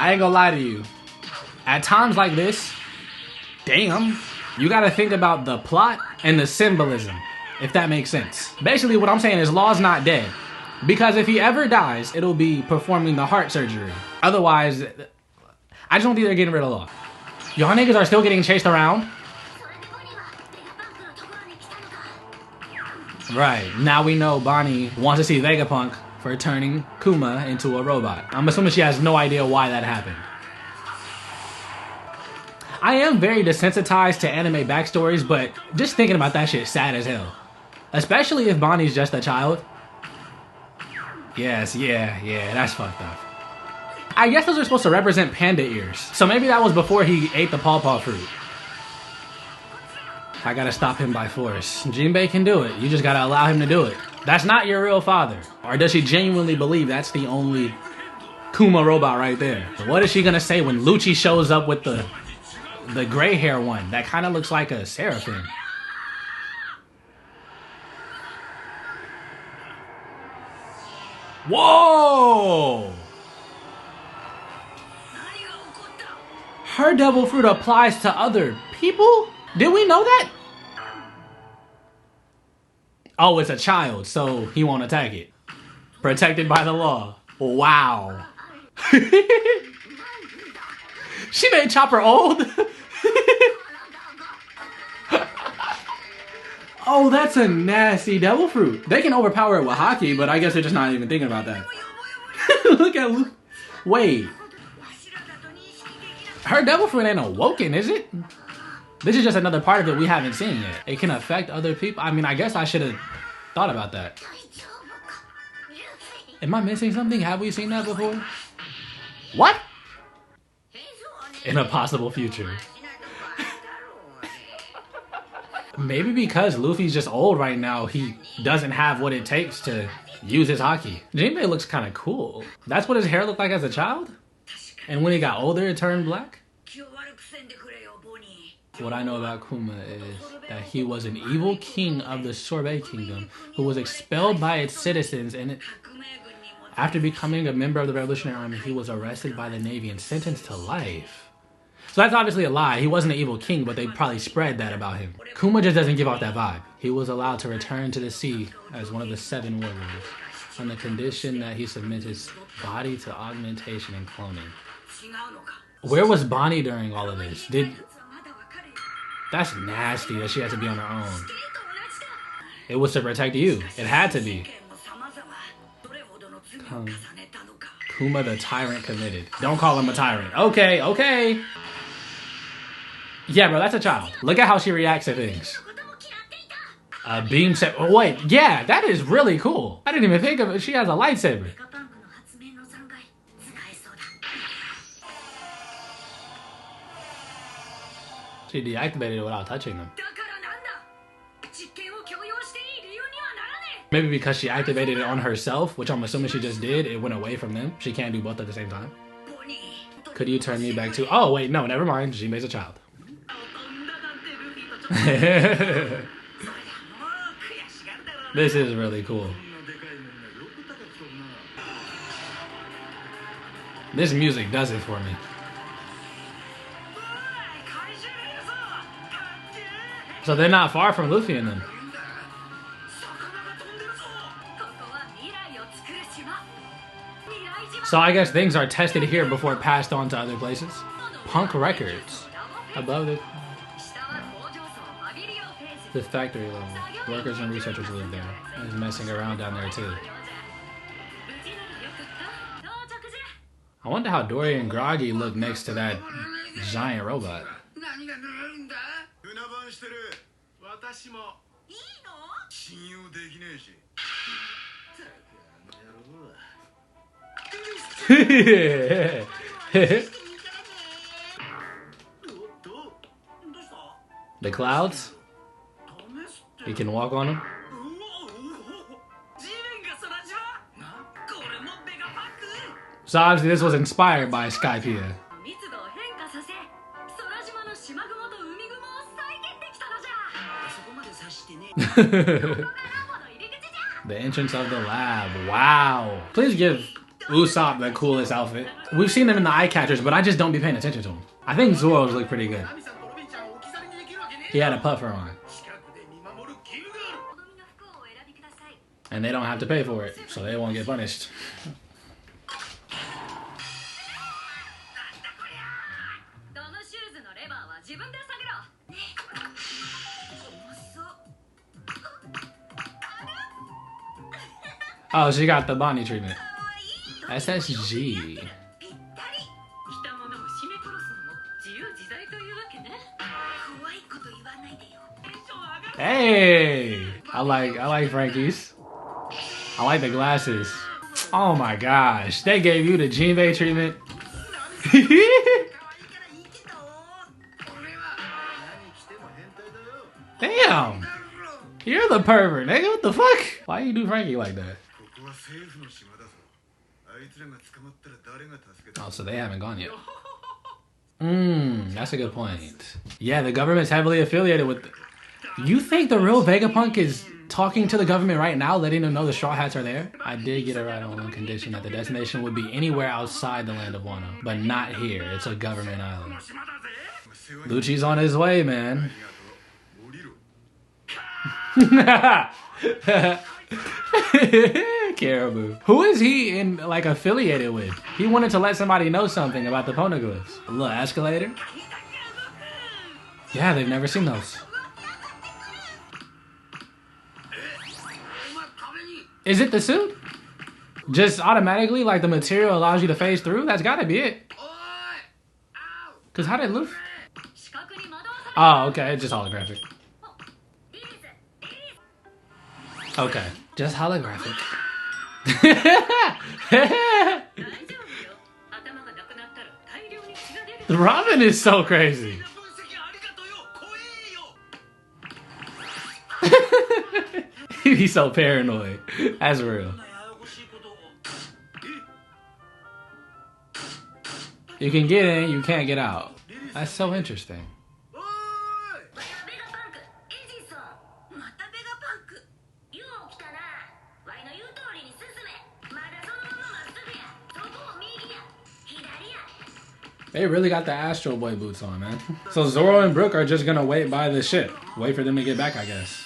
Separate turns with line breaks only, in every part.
I ain't gonna lie to you. At times like this, damn, you gotta think about the plot and the symbolism, if that makes sense. Basically what I'm saying is Law's not dead. Because if he ever dies, it'll be performing the heart surgery. Otherwise, I just don't think they're getting rid of Law. Y'all niggas are still getting chased around? Right, now we know Bonney wants to see Vegapunk for turning Kuma into a robot. I'm assuming she has no idea why that happened. I am very desensitized to anime backstories, but just thinking about that shit sad as hell. Especially if Bonnie's just a child. Yes, yeah, that's fucked up. I guess those are supposed to represent panda ears. So maybe that was before he ate the pawpaw fruit. I gotta stop him by force. Jinbei can do it. You just gotta allow him to do it. That's not your real father. Or does she genuinely believe that's the only Kuma robot right there? What is she gonna say when Lucci shows up with the gray hair one that kind of looks like a Seraphim? Whoa! Her devil fruit applies to other people? Did we know that? Oh, it's a child, so he won't attack it. Protected by the law. Wow. She made Chopper old? Oh, that's a nasty devil fruit. They can overpower it with hockey, but I guess they're just not even thinking about that. Look at Luke. Wait. Her devil fruit ain't awoken, is it? This is just another part of it we haven't seen yet. It can affect other people. I mean, I guess I should have thought about that. Am I missing something? Have we seen that before? What? In a possible future. Maybe because Luffy's just old right now, he doesn't have what it takes to use his haki. Jinbei looks kind of cool. That's what his hair looked like as a child? And when he got older, it turned black? What I know about Kuma is that he was an evil king of the Sorbet Kingdom who was expelled by its citizens, and after becoming a member of the Revolutionary Army, he was arrested by the Navy and sentenced to life. So that's obviously a lie. He wasn't an evil king, but they probably spread that about him. Kuma just doesn't give off that vibe. He was allowed to return to the sea as one of the 7 warriors on the condition that he submits his body to augmentation and cloning. Where was Bonney during all of this? That's nasty that she had to be on her own. It was to protect you. It had to be. Kuma the tyrant committed. Don't call him a tyrant. Okay. Yeah, bro, that's a child. Look at how she reacts to things. Beam set. Oh, wait. Yeah, that is really cool. I didn't even think of it. She has a lightsaber. She deactivated it without touching them. Maybe because she activated it on herself, which I'm assuming she just did, it went away from them. She can't do both at the same time. Could you turn me back to... Oh, wait, no, never mind. Jinbei's a child. This is really cool. This music does it for me. So they're not far from Luffy and them. So I guess things are tested here before passed on to other places. Punk Records. Above the factory level. Workers and researchers live there. And messing around down there too. I wonder how Dory and Groggy look next to that giant robot. The clouds? You can walk on them? So obviously this was inspired by Skypiea. The entrance of the lab. Wow. Please give Usopp, the coolest outfit. We've seen him in the eye catchers, but I just don't be paying attention to him. I think Zoro's look pretty good. He had a puffer on. And they don't have to pay for it, so they won't get punished. Oh, she got the Bonney treatment. SSG. Hey! I like Frankie's. I like the glasses. Oh my gosh. They gave you the Jimbei treatment. Damn! You're the pervert, nigga. What the fuck? Why you do Frankie like that? Oh, so they haven't gone yet. That's a good point. Yeah, the government's heavily affiliated with... You think the real Vegapunk is talking to the government right now, letting them know the Straw Hats are there? I did get it right on one condition, that the destination would be anywhere outside the land of Wano, but not here. It's a government island. Lucci's on his way, man. Caribou. Who is he in like affiliated with? He wanted to let somebody know something about the poneglyphs. A little escalator? Yeah, they've never seen those. Is it the suit? Just automatically, like the material allows you to phase through? That's gotta be it. Cause how did Luffy? Oh, okay, it's just holographic. Okay, just holographic. Robin is so crazy. He's so paranoid. That's real. You can get in, you can't get out. That's so interesting. They really got the Astro Boy boots on, man. So Zoro and Brook are just gonna wait by the ship. Wait for them to get back, I guess.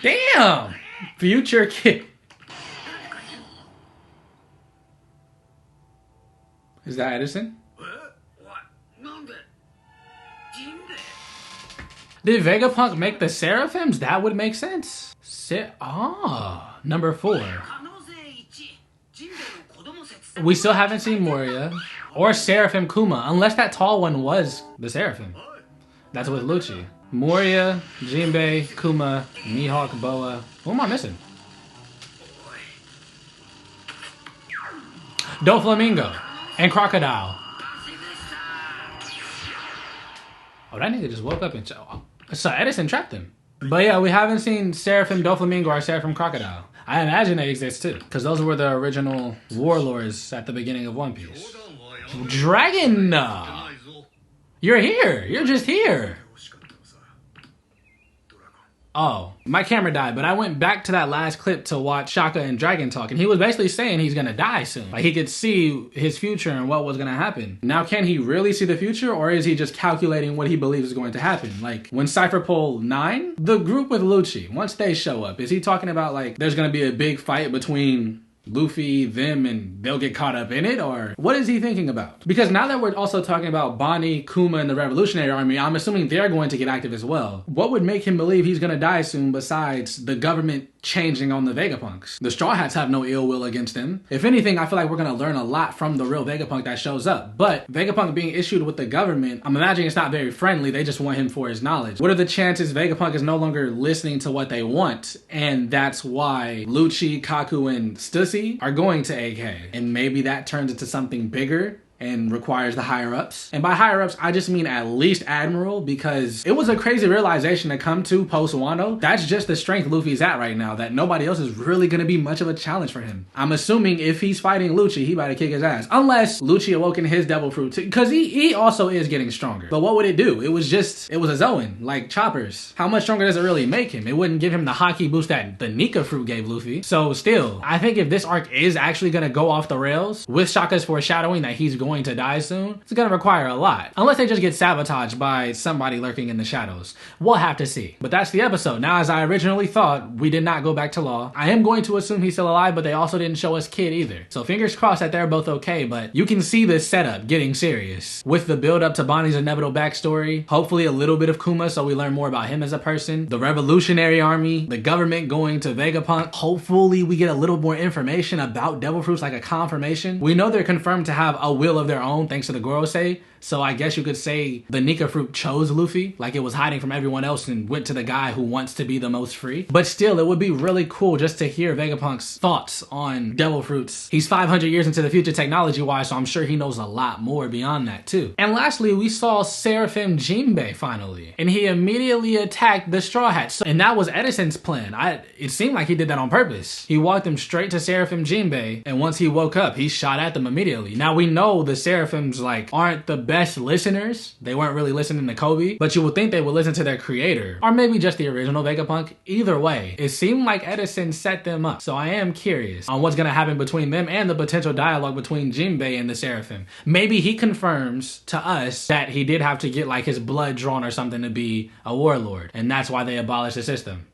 Damn! Future kid. Is that Edison? Did Vegapunk make the Seraphims? That would make sense. Number 4. We still haven't seen Moria or Seraphim Kuma, unless that tall one was the Seraphim. That's with Lucci. Moria, Jimbei, Kuma, Mihawk, Boa. Who am I missing? Doflamingo and Crocodile. Oh, that nigga just woke up and... So Edison trapped him. But yeah, we haven't seen Seraphim Doflamingo or Seraphim Crocodile. I imagine they exist too, because those were the original warlords at the beginning of One Piece. Dragon! You're here! You're just here! Oh, my camera died, but I went back to that last clip to watch Shaka and Dragon talk, and he was basically saying he's gonna die soon. Like, he could see his future and what was gonna happen. Now, can he really see the future, or is he just calculating what he believes is going to happen? Like, when Cypher Pole 9, the group with Lucci, once they show up, is he talking about, like, there's gonna be a big fight between Luffy, them, and they'll get caught up in it? Or what is he thinking about? Because now that we're also talking about Bonney, Kuma, and the Revolutionary Army, I'm assuming they're going to get active as well. What would make him believe he's gonna die soon besides the government changing on the Vegapunks? The Straw Hats have no ill will against him. If anything, I feel like we're gonna learn a lot from the real Vegapunk that shows up. But Vegapunk being issued with the government, I'm imagining it's not very friendly. They just want him for his knowledge. What are the chances Vegapunk is no longer listening to what they want? And that's why Lucci, Kaku, and Stussy are going to Egghead. And maybe that turns into something bigger and requires the higher-ups. And by higher-ups, I just mean at least Admiral, because it was a crazy realization to come to post-Wano. That's just the strength Luffy's at right now, that nobody else is really gonna be much of a challenge for him. I'm assuming if he's fighting Lucci, he about to kick his ass. Unless Lucci awoken his devil fruit too, because he also is getting stronger. But what would it do? It was a Zoan, like Chopper's. How much stronger does it really make him? It wouldn't give him the hockey boost that the Nika fruit gave Luffy. So still, I think if this arc is actually gonna go off the rails, with Shaka's foreshadowing that he's going to die soon, it's gonna require a lot. Unless they just get sabotaged by somebody lurking in the shadows. We'll have to see. But that's the episode. Now, as I originally thought, we did not go back to Law. I am going to assume he's still alive, but they also didn't show us Kid either. So fingers crossed that they're both okay, but you can see this setup getting serious. With the build up to Bonnie's inevitable backstory, hopefully a little bit of Kuma so we learn more about him as a person, the revolutionary army, the government going to Vegapunk. Hopefully we get a little more information about devil fruits, like a confirmation. We know they're confirmed to have a will of their own thanks to the Gorosei. So I guess you could say the Nika fruit chose Luffy, like it was hiding from everyone else and went to the guy who wants to be the most free. But still, it would be really cool just to hear Vegapunk's thoughts on devil fruits. He's 500 years into the future technology-wise, so I'm sure he knows a lot more beyond that too. And lastly, we saw Seraphim Jinbe finally, and he immediately attacked the Straw Hats. And that was Edison's plan. It seemed like he did that on purpose. He walked them straight to Seraphim Jinbe, and once he woke up, he shot at them immediately. Now we know the Seraphims aren't the best listeners. They weren't really listening to Kobe, but you would think they would listen to their creator, or maybe just the original Vegapunk. Either way, it seemed like Edison set them up. So I am curious on what's gonna happen between them and the potential dialogue between Jinbei and the Seraphim. Maybe he confirms to us that he did have to get his blood drawn or something to be a warlord, and that's why they abolished the system.